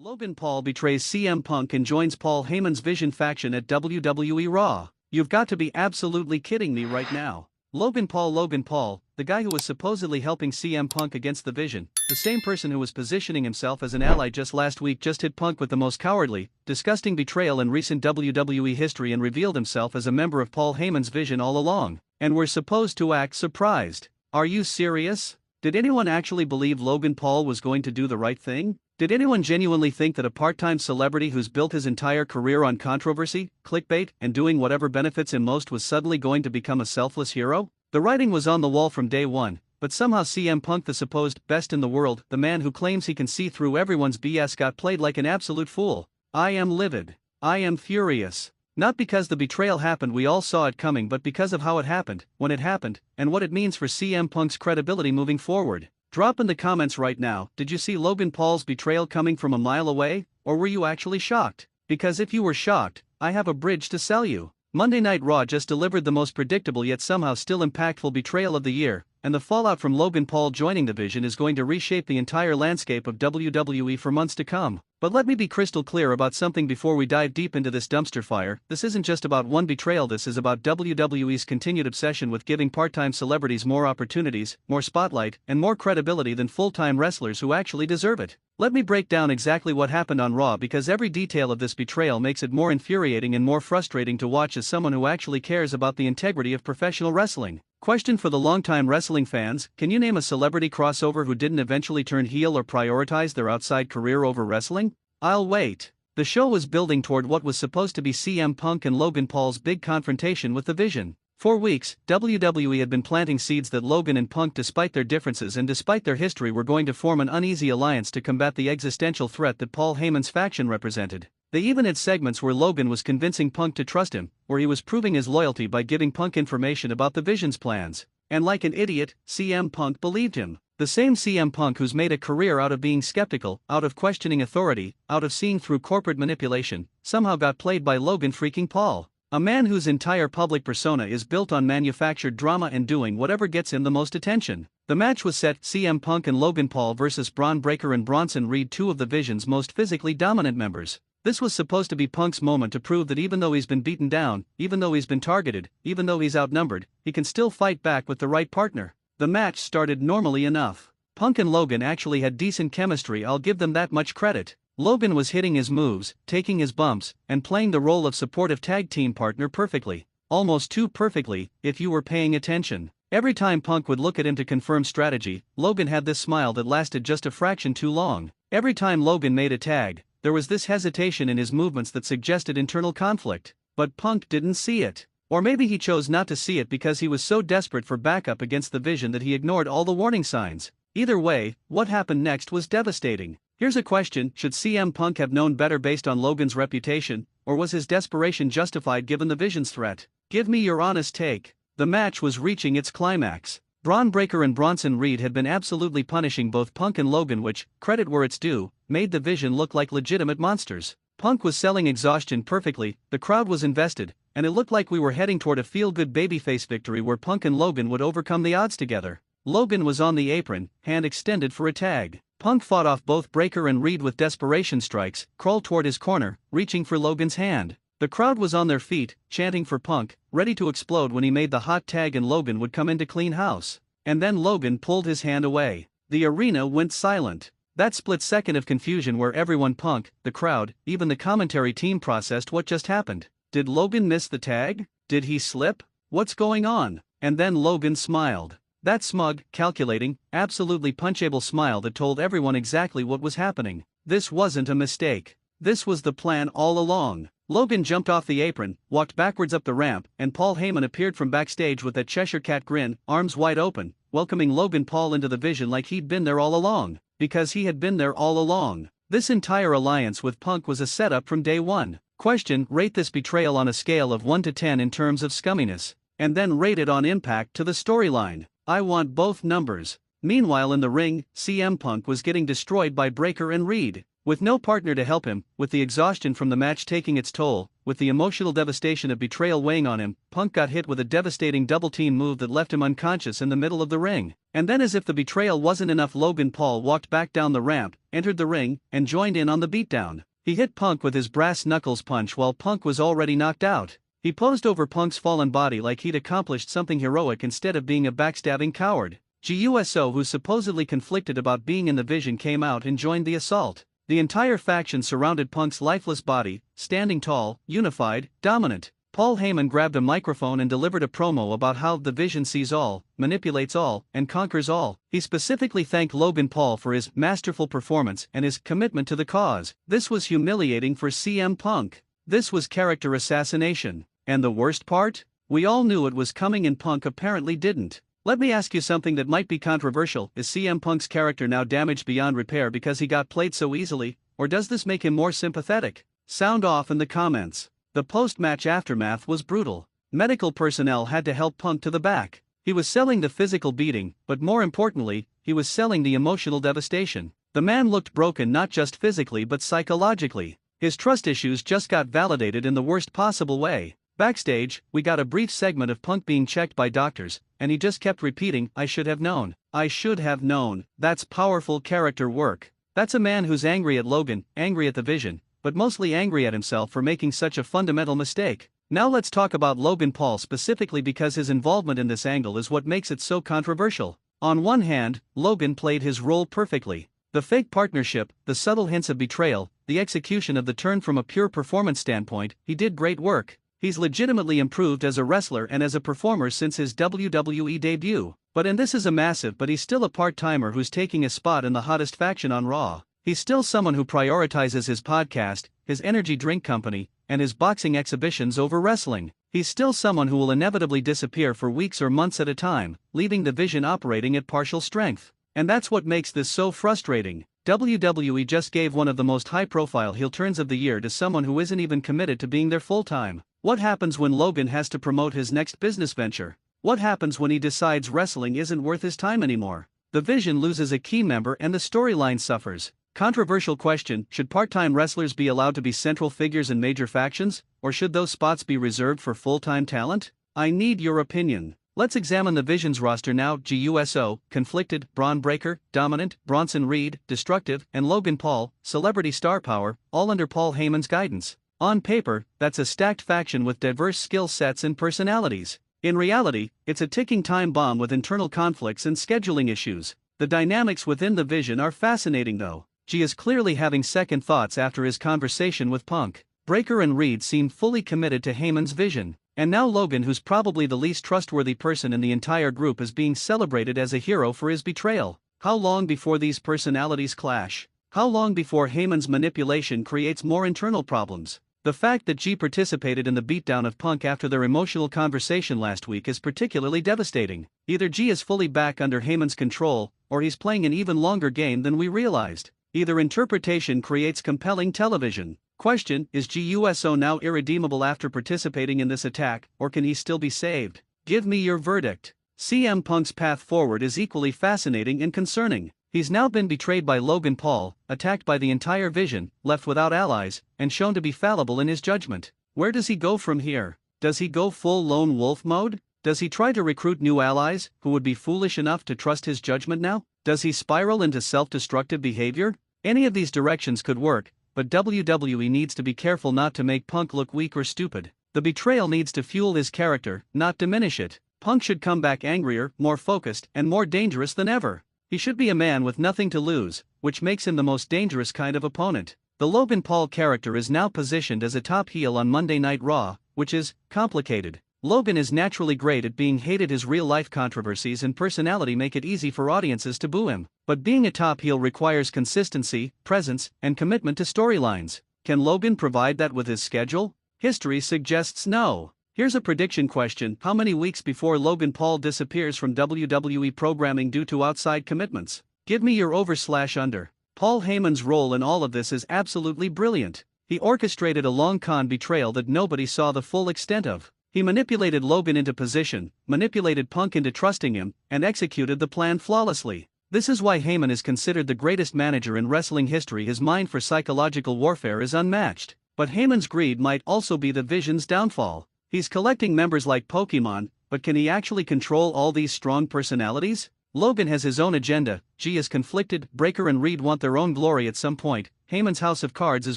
Logan Paul betrays CM Punk and joins Paul Heyman's Vision faction at WWE RAW. You've got to be absolutely kidding me right now. Logan Paul, the guy who was supposedly helping CM Punk against the Vision, the same person who was positioning himself as an ally just last week, just hit Punk with the most cowardly, disgusting betrayal in recent WWE history and revealed himself as a member of Paul Heyman's Vision all along. And we're supposed to act surprised. Are you serious? Did anyone actually believe Logan Paul was going to do the right thing? Did anyone genuinely think that a part-time celebrity who's built his entire career on controversy, clickbait, and doing whatever benefits him most was suddenly going to become a selfless hero? The writing was on the wall from day one, but somehow CM Punk, the supposed best in the world, the man who claims he can see through everyone's BS, got played like an absolute fool. I am livid. I am furious. Not because the betrayal happened, we all saw it coming, but because of how it happened, when it happened, and what it means for CM Punk's credibility moving forward. Drop in the comments right now, did you see Logan Paul's betrayal coming from a mile away, or were you actually shocked? Because if you were shocked, I have a bridge to sell you. Monday Night Raw just delivered the most predictable yet somehow still impactful betrayal of the year, and the fallout from Logan Paul joining the Vision is going to reshape the entire landscape of WWE for months to come. But let me be crystal clear about something before we dive deep into this dumpster fire. This isn't just about one betrayal, this is about WWE's continued obsession with giving part-time celebrities more opportunities, more spotlight, and more credibility than full-time wrestlers who actually deserve it. Let me break down exactly what happened on Raw, because every detail of this betrayal makes it more infuriating and more frustrating to watch as someone who actually cares about the integrity of professional wrestling. Question for the longtime wrestling fans: can you name a celebrity crossover who didn't eventually turn heel or prioritize their outside career over wrestling? I'll wait. The show was building toward what was supposed to be CM Punk and Logan Paul's big confrontation with the Vision. For weeks, WWE had been planting seeds that Logan and Punk, despite their differences and despite their history, were going to form an uneasy alliance to combat the existential threat that Paul Heyman's faction represented. They even had segments where Logan was convincing Punk to trust him, where he was proving his loyalty by giving Punk information about the Vision's plans. And like an idiot, CM Punk believed him. The same CM Punk who's made a career out of being skeptical, out of questioning authority, out of seeing through corporate manipulation, somehow got played by Logan freaking Paul. A man whose entire public persona is built on manufactured drama and doing whatever gets him the most attention. The match was set: CM Punk and Logan Paul versus Braun Breaker and Bronson Reed, two of the Vision's most physically dominant members. This was supposed to be Punk's moment to prove that even though he's been beaten down, even though he's been targeted, even though he's outnumbered, he can still fight back with the right partner. The match started normally enough. Punk and Logan actually had decent chemistry, I'll give them that much credit. Logan was hitting his moves, taking his bumps, and playing the role of supportive tag team partner perfectly. Almost too perfectly, if you were paying attention. Every time Punk would look at him to confirm strategy, Logan had this smile that lasted just a fraction too long. Every time Logan made a tag, there was this hesitation in his movements that suggested internal conflict. But Punk didn't see it. Or maybe he chose not to see it because he was so desperate for backup against the Vision that he ignored all the warning signs. Either way, what happened next was devastating. Here's a question: should CM Punk have known better based on Logan's reputation, or was his desperation justified given the Vision's threat? Give me your honest take. The match was reaching its climax. Braun Breaker and Bronson Reed had been absolutely punishing both Punk and Logan, which, credit where it's due, made the Vision look like legitimate monsters. Punk was selling exhaustion perfectly, the crowd was invested, and it looked like we were heading toward a feel-good babyface victory where Punk and Logan would overcome the odds together. Logan was on the apron, hand extended for a tag. Punk fought off both Breaker and Reed with desperation strikes, crawled toward his corner, reaching for Logan's hand. The crowd was on their feet, chanting for Punk, ready to explode when he made the hot tag and Logan would come in to clean house. And then Logan pulled his hand away. The arena went silent. That split second of confusion where everyone, Punk, the crowd, even the commentary team, processed what just happened. Did Logan miss the tag? Did he slip? What's going on? And then Logan smiled. That smug, calculating, absolutely punchable smile that told everyone exactly what was happening. This wasn't a mistake. This was the plan all along. Logan jumped off the apron, walked backwards up the ramp, and Paul Heyman appeared from backstage with that Cheshire Cat grin, arms wide open, welcoming Logan Paul into the Vision like he'd been there all along. Because he had been there all along. This entire alliance with Punk was a setup from day one. Question: rate this betrayal on a scale of 1 to 10 in terms of scumminess. And then rate it on impact to the storyline. I want both numbers. Meanwhile in the ring, CM Punk was getting destroyed by Breaker and Reed. With no partner to help him, with the exhaustion from the match taking its toll, with the emotional devastation of betrayal weighing on him, Punk got hit with a devastating double-team move that left him unconscious in the middle of the ring. And then, as if the betrayal wasn't enough, Logan Paul walked back down the ramp, entered the ring, and joined in on the beatdown. He hit Punk with his brass knuckles punch while Punk was already knocked out. He posed over Punk's fallen body like he'd accomplished something heroic instead of being a backstabbing coward. Jey Uso, who's supposedly conflicted about being in the Vision, came out and joined the assault. The entire faction surrounded Punk's lifeless body, standing tall, unified, dominant. Paul Heyman grabbed a microphone and delivered a promo about how the Vision sees all, manipulates all, and conquers all. He specifically thanked Logan Paul for his masterful performance and his commitment to the cause. This was humiliating for CM Punk. This was character assassination. And the worst part? We all knew it was coming and Punk apparently didn't. Let me ask you something that might be controversial. Is CM Punk's character now damaged beyond repair because he got played so easily, or does this make him more sympathetic? Sound off in the comments. The post-match aftermath was brutal. Medical personnel had to help Punk to the back. He was selling the physical beating, but more importantly, he was selling the emotional devastation. The man looked broken not just physically but psychologically. His trust issues just got validated in the worst possible way. Backstage, we got a brief segment of Punk being checked by doctors, and he just kept repeating, "I should have known. I should have known." That's powerful character work. That's a man who's angry at Logan, angry at the Vision, but mostly angry at himself for making such a fundamental mistake. Now let's talk about Logan Paul specifically, because his involvement in this angle is what makes it so controversial. On one hand, Logan played his role perfectly. The fake partnership, the subtle hints of betrayal, the execution of the turn from a pure performance standpoint, he did great work. He's legitimately improved as a wrestler and as a performer since his WWE debut. But and this is a massive, but he's still a part-timer who's taking a spot in the hottest faction on Raw. He's still someone who prioritizes his podcast, his energy drink company, and his boxing exhibitions over wrestling. He's still someone who will inevitably disappear for weeks or months at a time, leaving the Vision operating at partial strength. And that's what makes this so frustrating. WWE just gave one of the most high-profile heel turns of the year to someone who isn't even committed to being there full-time. What happens when Logan has to promote his next business venture? What happens when he decides wrestling isn't worth his time anymore? The Vision loses a key member and the storyline suffers. Controversial question: should part-time wrestlers be allowed to be central figures in major factions, or should those spots be reserved for full-time talent? I need your opinion. Let's examine the Vision's roster now. Jey Uso, conflicted; Braun Breaker, dominant; Bronson Reed, destructive; and Logan Paul, celebrity star power, all under Paul Heyman's guidance. On paper, that's a stacked faction with diverse skill sets and personalities. In reality, it's a ticking time bomb with internal conflicts and scheduling issues. The dynamics within the Vision are fascinating though. Jey is clearly having second thoughts after his conversation with Punk. Breaker and Reed seem fully committed to Heyman's vision. And now Logan, who's probably the least trustworthy person in the entire group, is being celebrated as a hero for his betrayal. How long before these personalities clash? How long before Heyman's manipulation creates more internal problems? The fact that Jey participated in the beatdown of Punk after their emotional conversation last week is particularly devastating. Either Jey is fully back under Heyman's control, or he's playing an even longer game than we realized. Either interpretation creates compelling television. Question: is Jey Uso now irredeemable after participating in this attack, or can he still be saved? Give me your verdict. CM Punk's path forward is equally fascinating and concerning. He's now been betrayed by Logan Paul, attacked by the entire Vision, left without allies, and shown to be fallible in his judgment. Where does he go from here? Does he go full lone wolf mode? Does he try to recruit new allies, who would be foolish enough to trust his judgment now? Does he spiral into self-destructive behavior? Any of these directions could work, but WWE needs to be careful not to make Punk look weak or stupid. The betrayal needs to fuel his character, not diminish it. Punk should come back angrier, more focused, and more dangerous than ever. He should be a man with nothing to lose, which makes him the most dangerous kind of opponent. The Logan Paul character is now positioned as a top heel on Monday Night Raw, which is complicated. Logan is naturally great at being hated. His real-life controversies and personality make it easy for audiences to boo him. But being a top heel requires consistency, presence, and commitment to storylines. Can Logan provide that with his schedule? History suggests no. Here's a prediction question: how many weeks before Logan Paul disappears from WWE programming due to outside commitments? Give me your over/under. Paul Heyman's role in all of this is absolutely brilliant. He orchestrated a long-con betrayal that nobody saw the full extent of. He manipulated Logan into position, manipulated Punk into trusting him, and executed the plan flawlessly. This is why Heyman is considered the greatest manager in wrestling history. His mind for psychological warfare is unmatched. But Heyman's greed might also be the Vision's downfall. He's collecting members like Pokemon, but can he actually control all these strong personalities? Logan has his own agenda, Jey is conflicted, Breaker and Reed want their own glory at some point, Heyman's house of cards is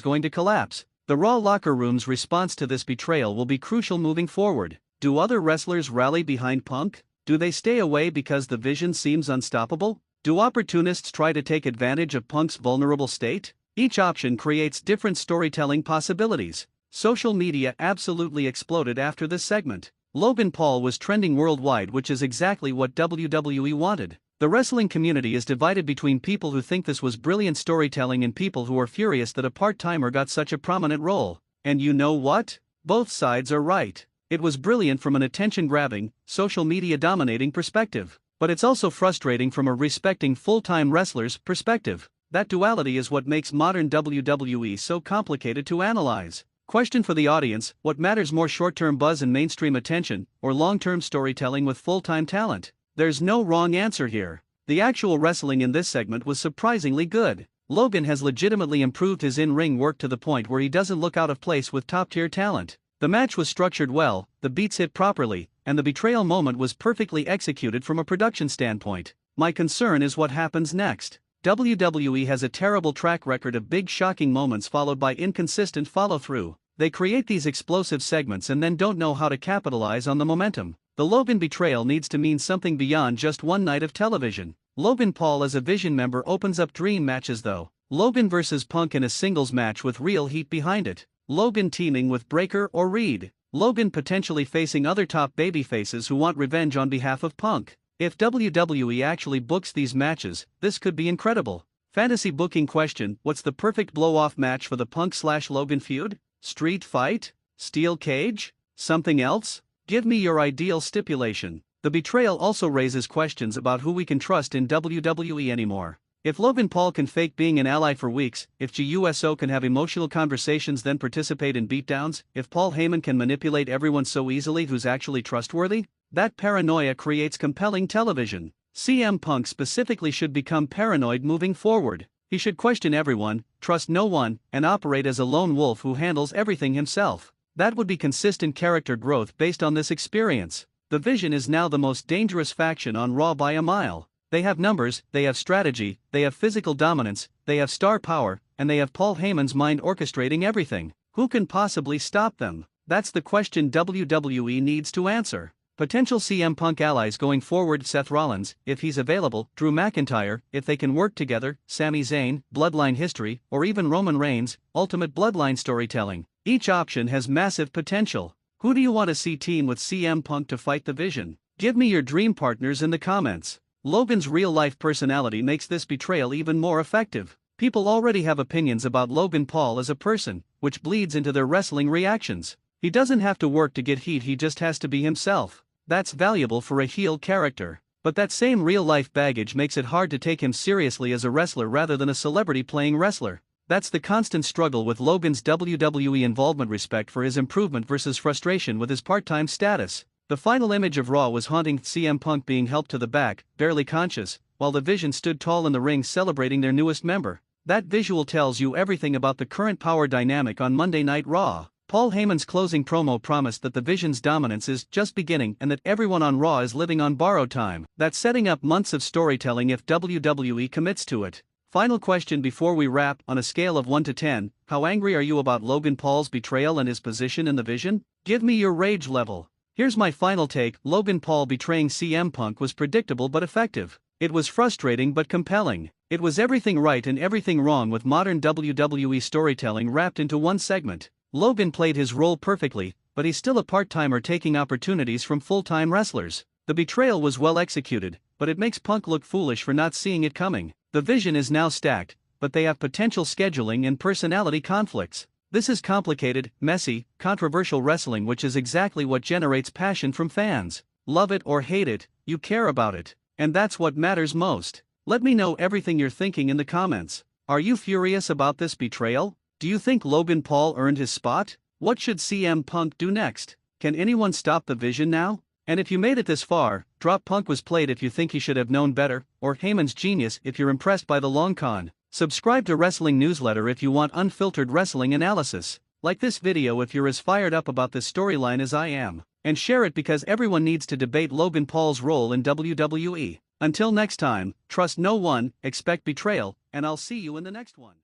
going to collapse. The Raw locker room's response to this betrayal will be crucial moving forward. Do other wrestlers rally behind Punk? Do they stay away because the Vision seems unstoppable? Do opportunists try to take advantage of Punk's vulnerable state? Each option creates different storytelling possibilities. Social media absolutely exploded after this segment. Logan Paul was trending worldwide, which is exactly what WWE wanted. The wrestling community is divided between people who think this was brilliant storytelling and people who are furious that a part-timer got such a prominent role. And you know what? Both sides are right. It was brilliant from an attention-grabbing, social media-dominating perspective. But it's also frustrating from a respecting full-time wrestler's perspective. That duality is what makes modern WWE so complicated to analyze. Question for the audience: what matters more, short-term buzz and mainstream attention, or long-term storytelling with full-time talent? There's no wrong answer here. The actual wrestling in this segment was surprisingly good. Logan has legitimately improved his in-ring work to the point where he doesn't look out of place with top-tier talent. The match was structured well, the beats hit properly, and the betrayal moment was perfectly executed from a production standpoint. My concern is what happens next. WWE has a terrible track record of big shocking moments followed by inconsistent follow-through. They create these explosive segments and then don't know how to capitalize on the momentum. The Logan betrayal needs to mean something beyond just one night of television. Logan Paul as a Vision member opens up dream matches though. Logan vs Punk in a singles match with real heat behind it. Logan teaming with Breaker or Reed. Logan potentially facing other top babyfaces who want revenge on behalf of Punk. If WWE actually books these matches, this could be incredible. Fantasy booking question: what's the perfect blow-off match for the Punk/Logan feud? Street fight? Steel cage? Something else? Give me your ideal stipulation. The betrayal also raises questions about who we can trust in WWE anymore. If Logan Paul can fake being an ally for weeks, if Jey Uso can have emotional conversations then participate in beatdowns, if Paul Heyman can manipulate everyone so easily, who's actually trustworthy? That paranoia creates compelling television. CM Punk specifically should become paranoid moving forward. He should question everyone, trust no one, and operate as a lone wolf who handles everything himself. That would be consistent character growth based on this experience. The Vision is now the most dangerous faction on Raw by a mile. They have numbers, they have strategy, they have physical dominance, they have star power, and they have Paul Heyman's mind orchestrating everything. Who can possibly stop them? That's the question WWE needs to answer. Potential CM Punk allies going forward: Seth Rollins, if he's available, Drew McIntyre, if they can work together, Sami Zayn, Bloodline history, or even Roman Reigns, ultimate Bloodline storytelling. Each option has massive potential. Who do you want to see team with CM Punk to fight the Vision? Give me your dream partners in the comments. Logan's real-life personality makes this betrayal even more effective. People already have opinions about Logan Paul as a person, which bleeds into their wrestling reactions. He doesn't have to work to get heat, he just has to be himself. That's valuable for a heel character. But that same real-life baggage makes it hard to take him seriously as a wrestler rather than a celebrity playing wrestler. That's the constant struggle with Logan's WWE involvement: respect for his improvement versus frustration with his part-time status. The final image of Raw was haunting: CM Punk being helped to the back, barely conscious, while the Vision stood tall in the ring celebrating their newest member. That visual tells you everything about the current power dynamic on Monday Night Raw. Paul Heyman's closing promo promised that the Vision's dominance is just beginning and that everyone on Raw is living on borrowed time. That's setting up months of storytelling if WWE commits to it. Final question before we wrap: on a scale of 1 to 10, how angry are you about Logan Paul's betrayal and his position in the Vision? Give me your rage level. Here's my final take: Logan Paul betraying CM Punk was predictable but effective. It was frustrating but compelling. It was everything right and everything wrong with modern WWE storytelling wrapped into one segment. Logan played his role perfectly, but he's still a part-timer taking opportunities from full-time wrestlers. The betrayal was well executed, but it makes Punk look foolish for not seeing it coming. The Vision is now stacked, but they have potential scheduling and personality conflicts. This is complicated, messy, controversial wrestling, which is exactly what generates passion from fans. Love it or hate it, you care about it. And that's what matters most. Let me know everything you're thinking in the comments. Are you furious about this betrayal? Do you think Logan Paul earned his spot? What should CM Punk do next? Can anyone stop the Vision now? And if you made it this far, drop Punk was played if you think he should have known better, or Heyman's genius if you're impressed by the long con. Subscribe to Wrestling Newsletter if you want unfiltered wrestling analysis. Like this video if you're as fired up about this storyline as I am, and share it because everyone needs to debate Logan Paul's role in WWE. Until next time, trust no one, expect betrayal, and I'll see you in the next one.